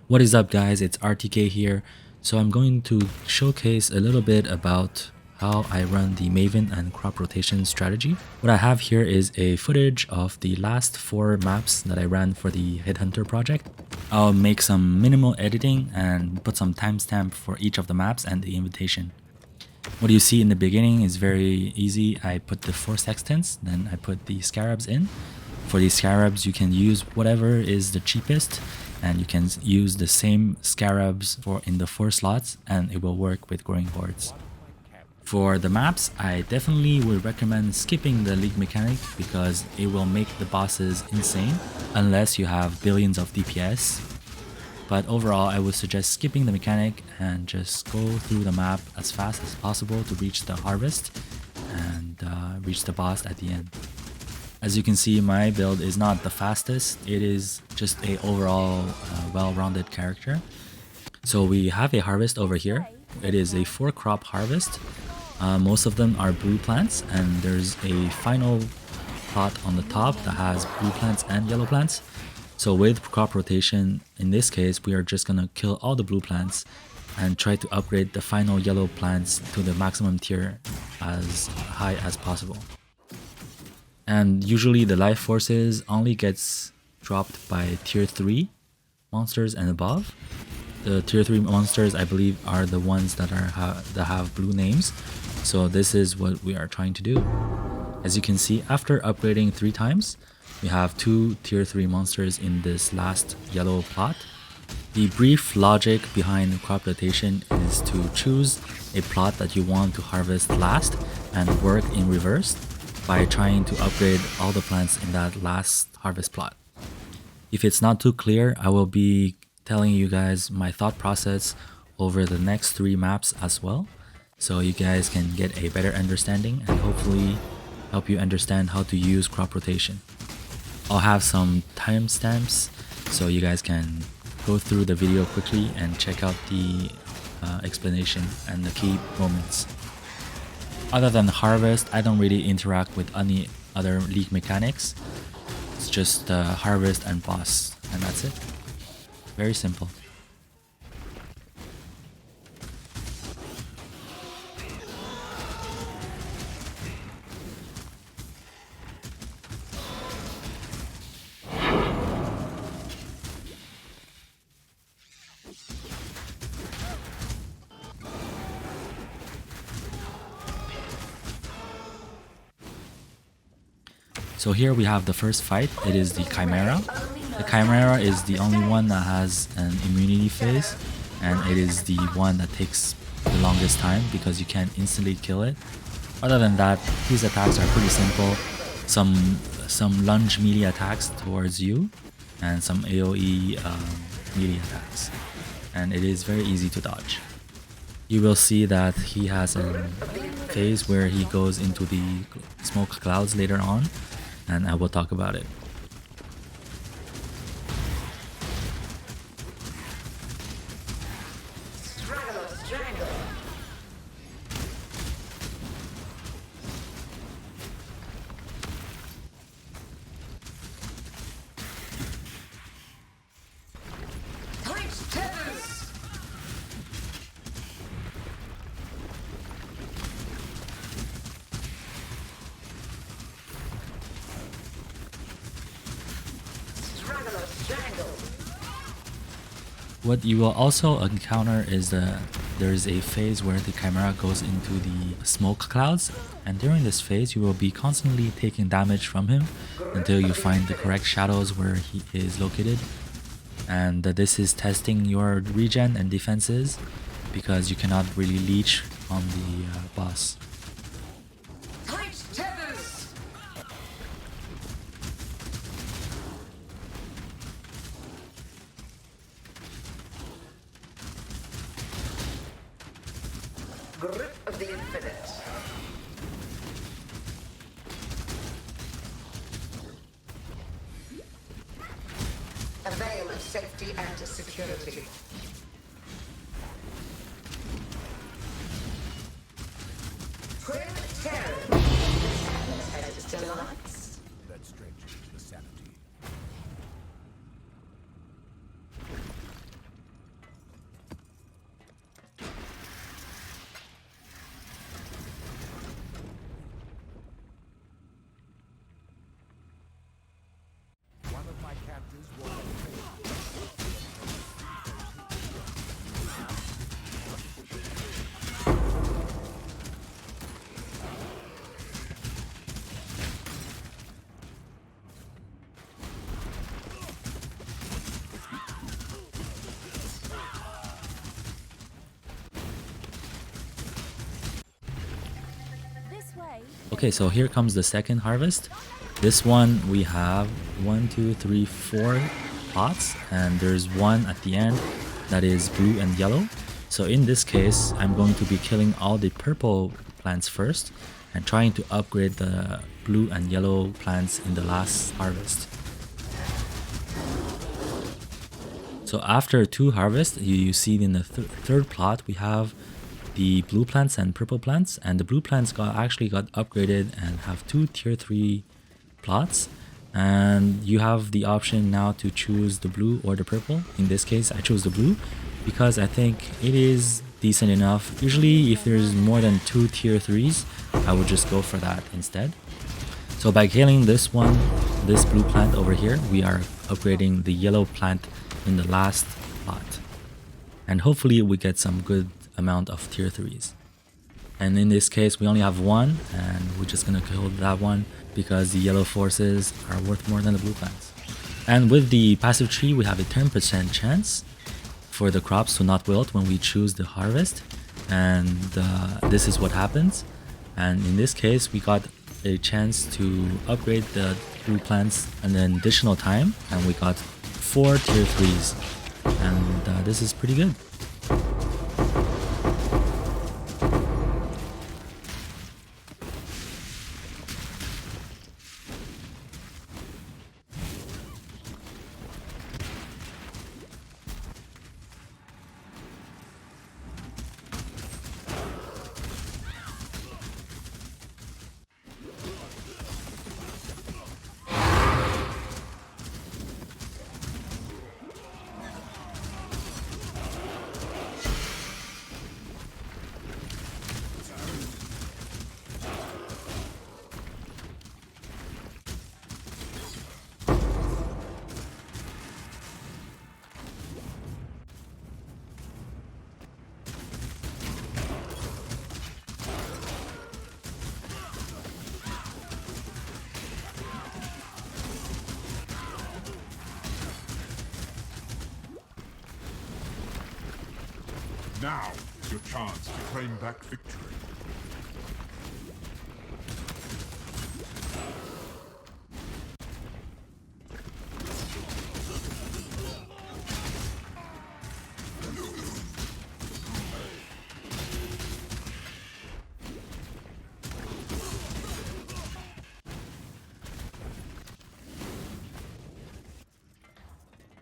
What is up guys, it's RTK here. So I'm going to showcase a little bit about how I run the Maven and crop rotation strategy. What I have here is a footage of the last 4 maps that I ran for the Headhunter project. I'll make some minimal editing and put some timestamp for each of the maps and the invitation. What you see in the beginning is very easy. I put the 4 sextants, then I put the scarabs in. For these scarabs, you can use whatever is the cheapest, and you can use the same scarabs in the 4 slots, and it will work with growing hordes. For the maps, I definitely would recommend skipping the league mechanic because it will make the bosses insane unless you have billions of DPS. But overall, I would suggest skipping the mechanic and just go through the map as fast as possible to reach the harvest and reach the boss at the end. As you can see, my build is not the fastest. It is just a overall well-rounded character. So we have a harvest over here. It is a 4 crop harvest. Most of them are blue plants, and there's a final plot on the top that has blue plants and yellow plants. So with crop rotation, in this case, we are just gonna kill all the blue plants and try to upgrade the final yellow plants to the maximum tier as high as possible. And usually the life forces only gets dropped by tier 3 monsters and above. The tier 3 monsters, I believe, are the ones that have blue names. So this is what we are trying to do. As you can see, after upgrading 3 times, we have 2 tier 3 monsters in this last yellow plot. The brief logic behind crop rotation is to choose a plot that you want to harvest last and work in reverse by trying to upgrade all the plants in that last harvest plot. If it's not too clear, I will be telling you guys my thought process over the next 3 maps as well, so you guys can get a better understanding and hopefully help you understand how to use crop rotation. I'll have some timestamps so you guys can go through the video quickly and check out the explanation and the key moments. Other than harvest, I don't really interact with any other league mechanics. It's just harvest and boss, and that's it. Very simple. So here we have the first fight. It is the Chimera. The Chimera is the only one that has an immunity phase, and it is the one that takes the longest time because you can't instantly kill it. Other than that, his attacks are pretty simple. Some lunge melee attacks towards you, and some AoE melee attacks. And it is very easy to dodge. You will see that he has a phase where he goes into the smoke clouds later on, and I will talk about it. What you will also encounter is there is a phase where the Chimera goes into the smoke clouds, and during this phase you will be constantly taking damage from him until you find the correct shadows where he is located. And this is testing your regen and defenses because you cannot really leech on the boss. Grip of the infinite. A veil of safety and security. Grim terror. Sadness and delights. That strangers the sanity. Okay, so here comes the second harvest. This one we have 1, 2, 3, 4 pots, and there's one at the end that is blue and yellow. So in this case, I'm going to be killing all the purple plants first and trying to upgrade the blue and yellow plants in the last harvest. So after 2 harvests, you see in the third plot we have the blue plants and purple plants, and the blue plants actually got upgraded and have 2 tier 3 plots, and you have the option now to choose the blue or the purple. In this case I chose the blue because I think it is decent enough. Usually if there's more than 2 tier 3s, I would just go for that instead. So by killing this one, this blue plant over here, we are upgrading the yellow plant in the last plot, and hopefully we get some good amount of tier 3s. And in this case we only have one, and we're just gonna kill that one because the yellow forces are worth more than the blue plants. And with the passive tree we have a 10% chance for the crops to not wilt when we choose the harvest, and this is what happens. And in this case we got a chance to upgrade the blue plants an additional time, and we got 4 tier 3s, and this is pretty good. Now is your chance to claim back victory.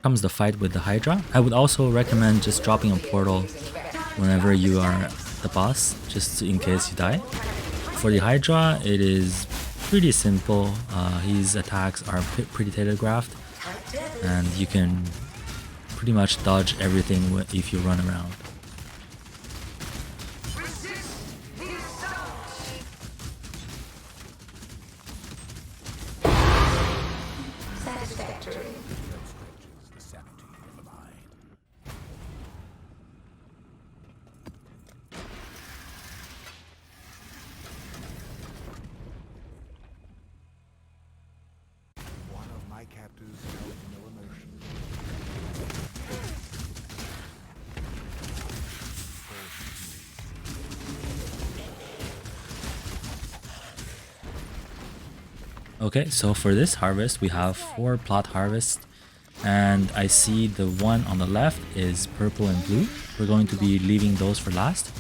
Comes the fight with the Hydra. I would also recommend just dropping a portal whenever you are the boss, just in case you die. For the Hydra, it is pretty simple. His attacks are pretty telegraphed, and you can pretty much dodge everything if you run around. Satisfactory. One of my captors felt no emotion. Okay, so for this harvest we have 4 plot harvests, and I see the one on the left is purple and blue. We're going to be leaving those for last,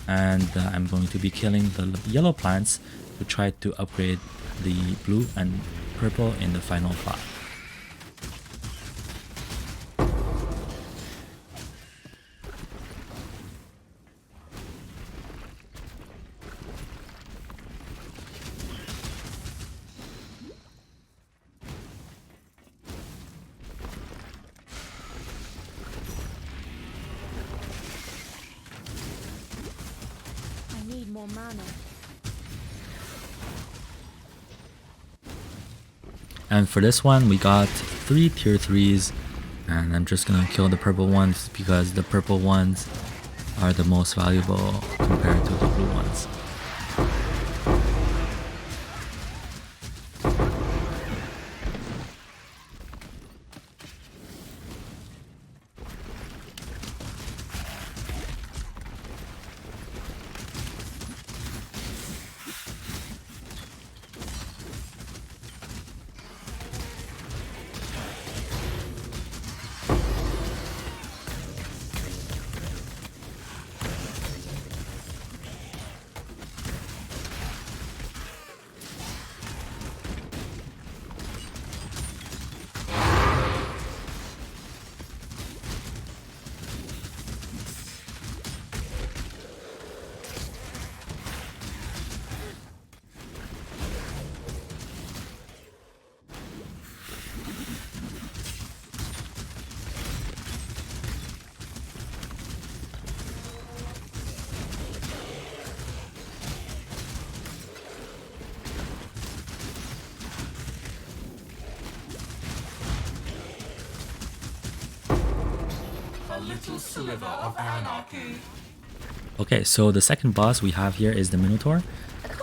and I'm going to be killing the yellow plants to try to upgrade the blue and purple in the final plot. I need more mana. And for this one we got 3 tier 3s, and I'm just gonna kill the purple ones because the purple ones are the most valuable compared to the blue ones. Okay, so the second boss we have here is the Minotaur.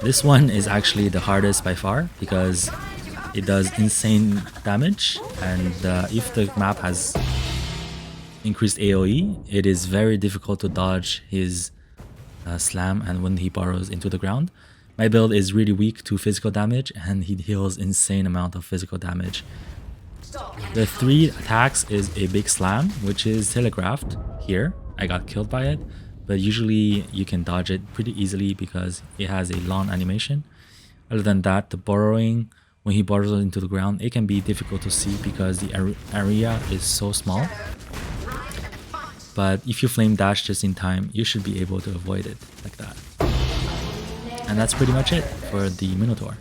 This one is actually the hardest by far because it does insane damage, and if the map has increased AoE, it is very difficult to dodge his slam and when he burrows into the ground. My build is really weak to physical damage, and he deals insane amount of physical damage. The 3 attacks is a big slam, which is telegraphed here. I got killed by it, but usually you can dodge it pretty easily because it has a long animation. Other than that, the burrowing, when he burrows into the ground, it can be difficult to see because the area is so small. But if you flame dash just in time, you should be able to avoid it like that. And that's pretty much it for the Minotaur.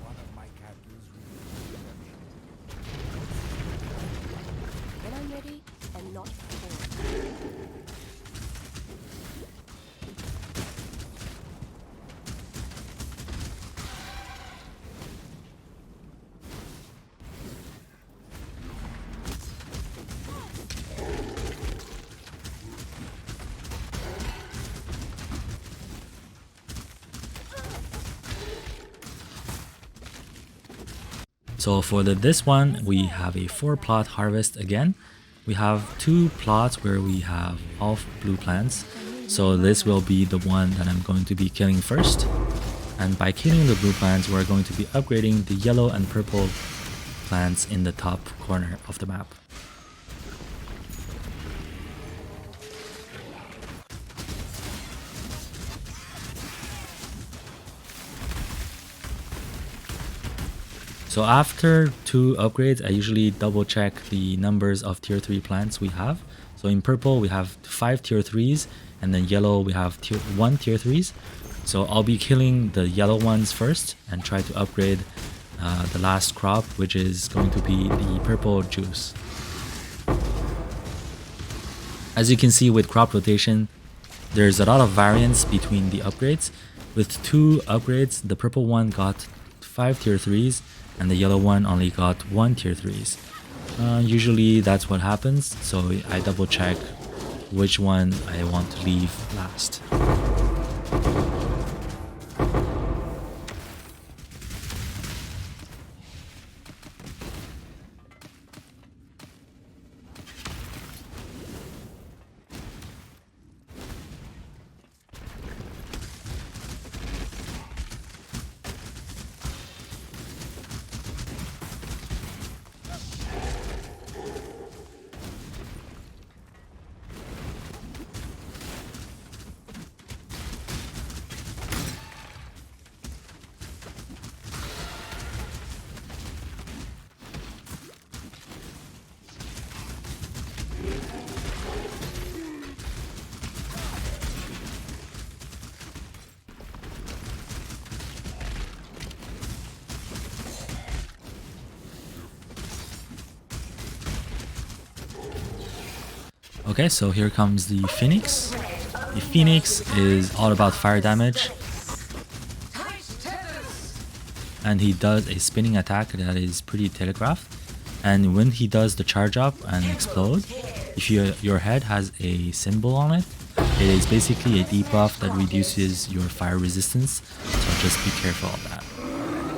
One of my captives When I'm ready and not before. So for this one, we have a 4 plot harvest again. We have 2 plots where we have all blue plants. So this will be the one that I'm going to be killing first. And by killing the blue plants, we're going to be upgrading the yellow and purple plants in the top corner of the map. So after 2 upgrades, I usually double check the numbers of tier 3 plants we have. So in purple, we have 5 tier 3s, and then yellow, we have 1 tier 3s. So I'll be killing the yellow ones first and try to upgrade the last crop, which is going to be the purple juice. As you can see with crop rotation, there's a lot of variance between the upgrades. With 2 upgrades, the purple one got 5 tier 3s, and the yellow one only got 1 tier 3s. Usually that's what happens, so I double check which one I want to leave last. Okay, so here comes the Phoenix. The Phoenix is all about fire damage, and he does a spinning attack that is pretty telegraphed. And when he does the charge up and explode, if your head has a symbol on it, it is basically a debuff that reduces your fire resistance, so just be careful of that.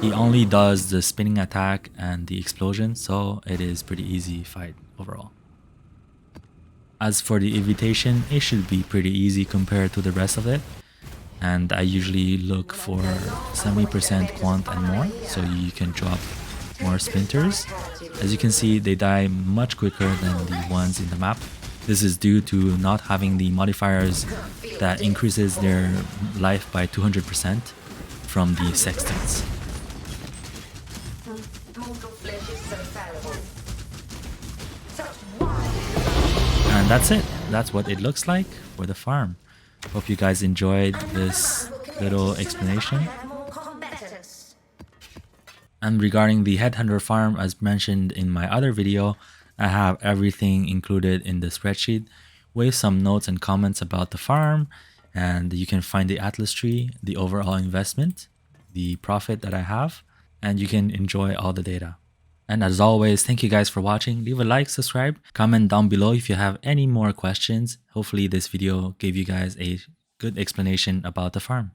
He only does the spinning attack and the explosion, so it is pretty easy fight overall. As for the evitation, it should be pretty easy compared to the rest of it. And I usually look for 70% quant and more, so you can drop more splinters. As you can see, they die much quicker than the ones in the map. This is due to not having the modifiers that increases their life by 200% from the sextants. And that's it. That's what it looks like for the farm. Hope you guys enjoyed this little explanation. And regarding the headhunter farm, as mentioned in my other video, I have everything included in the spreadsheet with some notes and comments about the farm, and you can find the atlas tree, the overall investment, the profit that I have, and you can enjoy all the data. And as always, thank you guys for watching. Leave a like, subscribe, comment down below if you have any more questions. Hopefully this video gave you guys a good explanation about the farm.